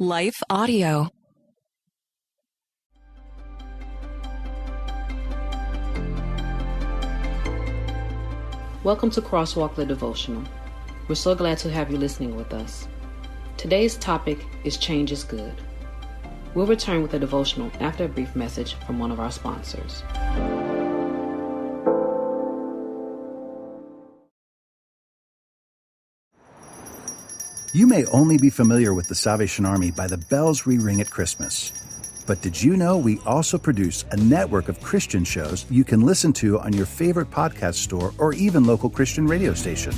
Life Audio. Welcome to Crosswalk the Devotional. We're so glad to have you listening with us. Today's topic is Change is Good. We'll return with a devotional after a brief message from one of our sponsors. You may only be familiar with the Salvation Army by the bells we ring at Christmas. But did you know we also produce a network of Christian shows you can listen to on your favorite podcast store or even local Christian radio station?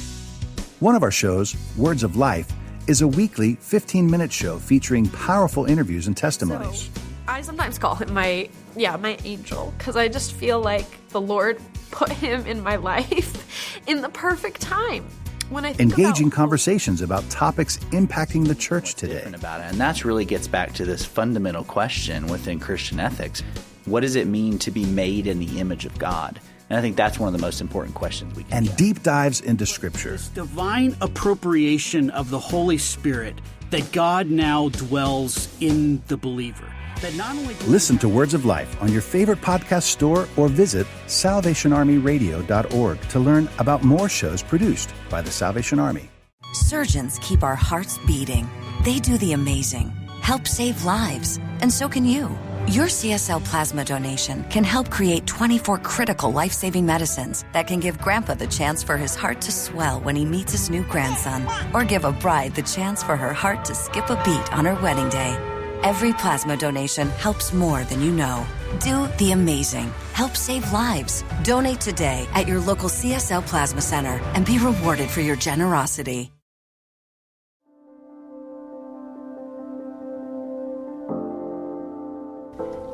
One of our shows, Words of Life, is a weekly 15-minute show featuring powerful interviews and testimonies. So, I sometimes call him my angel, because I just feel like the Lord put him in my life in the perfect time. When I think engaging conversations about topics impacting the church today. Different about it. And that's really gets back to this fundamental question within Christian ethics. What does it mean to be made in the image of God? And I think that's one of the most important questions we can And get. Deep dives into Scripture. This divine appropriation of the Holy Spirit that God now dwells in the believer. That not only Listen to Words of Life on your favorite podcast store or visit salvationarmyradio.org to learn about more shows produced by the Salvation Army. Surgeons keep our hearts beating. They do the amazing, help save lives, and so can you. Your CSL plasma donation can help create 24 critical life-saving medicines that can give Grandpa the chance for his heart to swell when he meets his new grandson, or give a bride the chance for her heart to skip a beat on her wedding day. Every plasma donation helps more than you know. Do the amazing. Help save lives. Donate today at your local CSL Plasma Center and be rewarded for your generosity.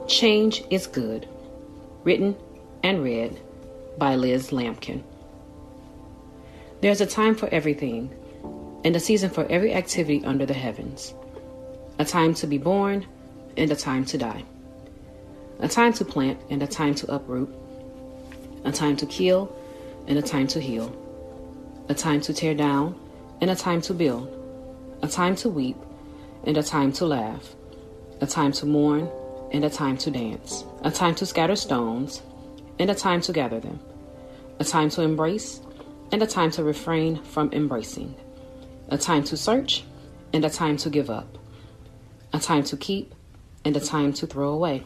Change is Good, written and read by Liz Lampkin. There's a time for everything, and a season for every activity under the heavens. A time to be born and a time to die. A time to plant and a time to uproot. A time to kill and a time to heal. A time to tear down and a time to build. A time to weep and a time to laugh. A time to mourn and a time to dance. A time to scatter stones and a time to gather them. A time to embrace and a time to refrain from embracing. A time to search and a time to give up. A time to keep and a time to throw away.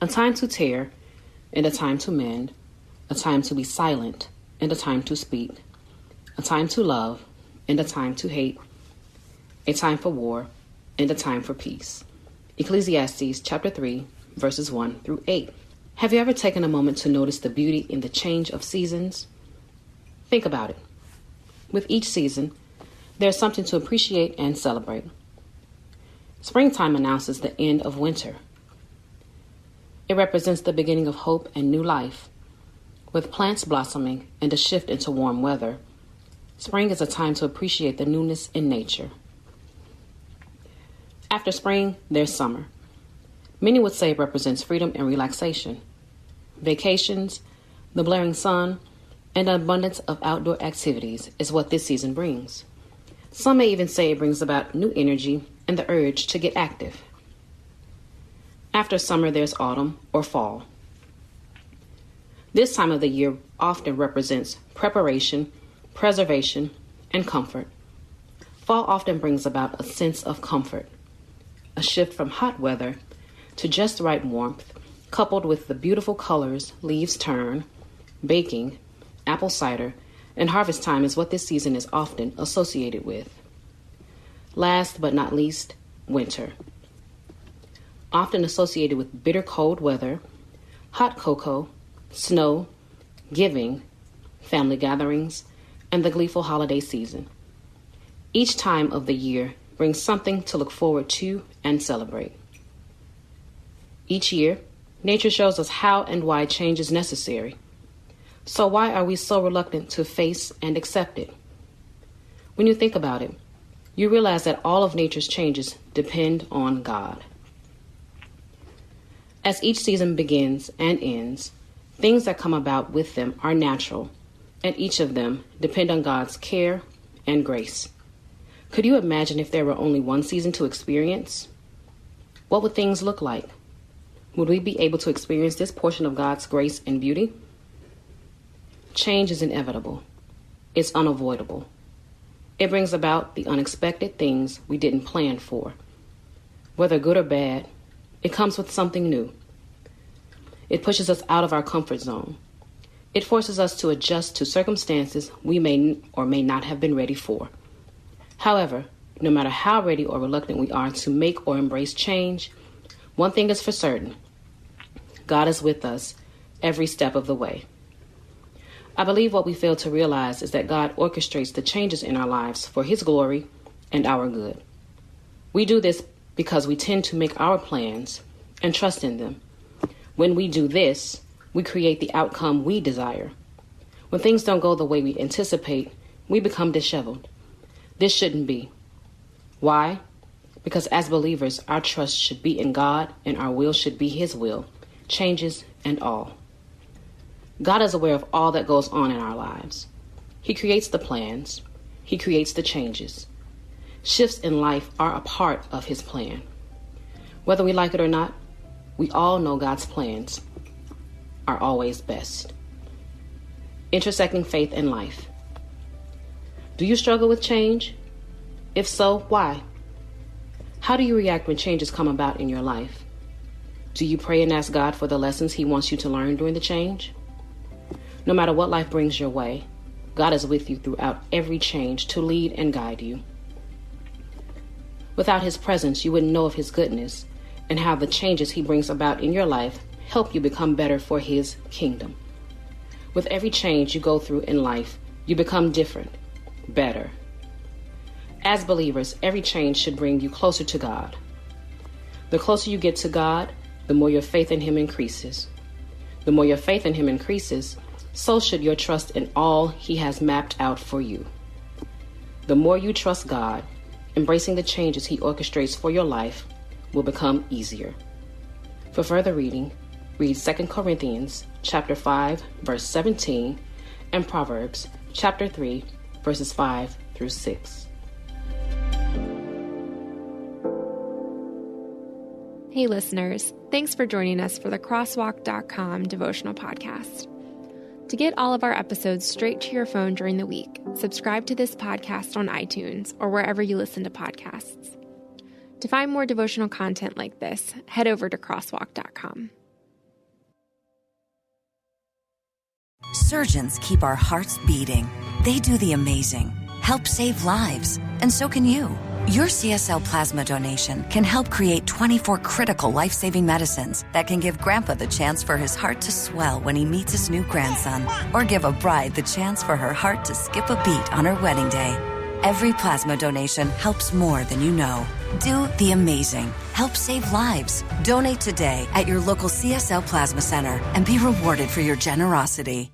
A time to tear and a time to mend. A time to be silent and a time to speak. A time to love and a time to hate. A time for war and a time for peace. Ecclesiastes chapter 3, verses 1 through 8. Have you ever taken a moment to notice the beauty in the change of seasons? Think about it. With each season, there's something to appreciate and celebrate. Springtime announces the end of winter. It represents the beginning of hope and new life. With plants blossoming and a shift into warm weather, spring is a time to appreciate the newness in nature. After spring, there's summer. Many would say it represents freedom and relaxation. Vacations, the blaring sun, and an abundance of outdoor activities is what this season brings. Some may even say it brings about new energy and the urge to get active. After summer, there's autumn or fall. This time of the year often represents preparation, preservation, and comfort. Fall often brings about a sense of comfort, a shift from hot weather to just right warmth, coupled with the beautiful colors leaves turn, baking, apple cider, and harvest time is what this season is often associated with. Last but not least, winter. Often associated with bitter cold weather, hot cocoa, snow, giving, family gatherings, and the gleeful holiday season. Each time of the year brings something to look forward to and celebrate. Each year, nature shows us how and why change is necessary. So why are we so reluctant to face and accept it? When you think about it, you realize that all of nature's changes depend on God. As each season begins and ends, things that come about with them are natural, and each of them depend on God's care and grace. Could you imagine if there were only one season to experience? What would things look like? Would we be able to experience this portion of God's grace and beauty? Change is inevitable. It's unavoidable. It brings about the unexpected things we didn't plan for. Whether good or bad, it comes with something new. It pushes us out of our comfort zone. It forces us to adjust to circumstances we may or may not have been ready for. However, no matter how ready or reluctant we are to make or embrace change, one thing is for certain: God is with us every step of the way. I believe what we fail to realize is that God orchestrates the changes in our lives for His glory and our good. We do this because we tend to make our plans and trust in them. When we do this, we create the outcome we desire. When things don't go the way we anticipate, we become disheveled. This shouldn't be. Why? Because as believers, our trust should be in God and our will should be His will, changes and all. God is aware of all that goes on in our lives. He creates the plans. He creates the changes. Shifts in life are a part of His plan. Whether we like it or not, we all know God's plans are always best. Intersecting faith and life. Do you struggle with change? If so, why? How do you react when changes come about in your life? Do you pray and ask God for the lessons He wants you to learn during the change? No matter what life brings your way, God is with you throughout every change to lead and guide you. Without His presence, you wouldn't know of His goodness and how the changes He brings about in your life help you become better for His kingdom. With every change you go through in life, you become different, better. As believers, every change should bring you closer to God. The closer you get to God, the more your faith in Him increases. The more your faith in Him increases, so should your trust in all He has mapped out for you. The more you trust God, embracing the changes He orchestrates for your life will become easier. For further reading, read 2 Corinthians chapter 5, verse 17, and Proverbs chapter 3, verses 5 through 6. Hey listeners, thanks for joining us for the Crosswalk.com devotional podcast. To get all of our episodes straight to your phone during the week, subscribe to this podcast on iTunes or wherever you listen to podcasts. To find more devotional content like this, head over to Crosswalk.com. Surgeons keep our hearts beating. They do the amazing, help save lives, and so can you. Your CSL plasma donation can help create 24 critical life-saving medicines that can give Grandpa the chance for his heart to swell when he meets his new grandson, or give a bride the chance for her heart to skip a beat on her wedding day. Every plasma donation helps more than you know. Do the amazing. Help save lives. Donate today at your local CSL Plasma Center and be rewarded for your generosity.